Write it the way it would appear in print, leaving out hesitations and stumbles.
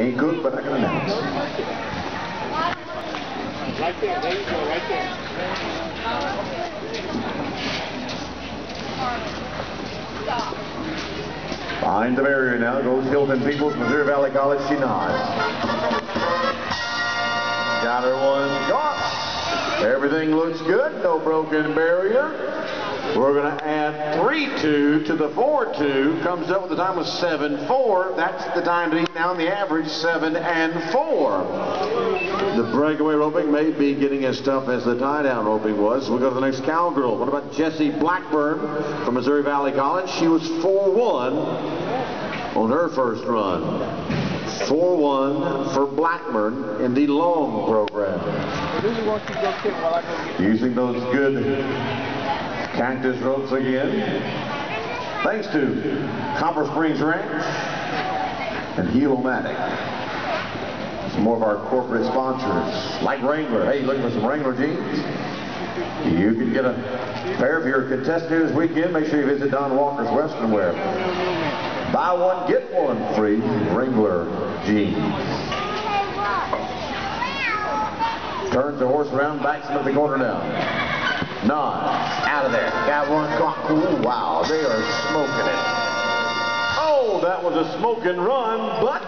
Ain't cooked, but I can announce. Right there, there you go, right there. Behind the barrier now goes Hilton Peoples, Missouri Valley College. She nods. Got her one caught. Everything looks good. No broken barrier. We're going to add 3-2 to the 4-2. Comes up with the time of 7-4. That's the time to beat down the average 7-4. The breakaway roping may be getting as tough as the tie-down roping was. We'll go to the next cowgirl. What about Jessie Blackburn from Missouri Valley College? She was 4-1 on her first run. 4-1 for Blackburn in the long program. Using those good cactus ropes again. Thanks to Copper Springs Ranch and Helo-Matic. Some more of our corporate sponsors, like Wrangler. Hey, looking for some Wrangler jeans? You can get a pair if you're a contestant here this weekend. Make sure you visit Don Walker's Western Wear. Buy one, get one free Wrangler jeans. Turns the horse around, backs him at the corner now. Nods, out of there. Got one caught. Ooh, wow, they are smoking it. Oh, that was a smoking run, but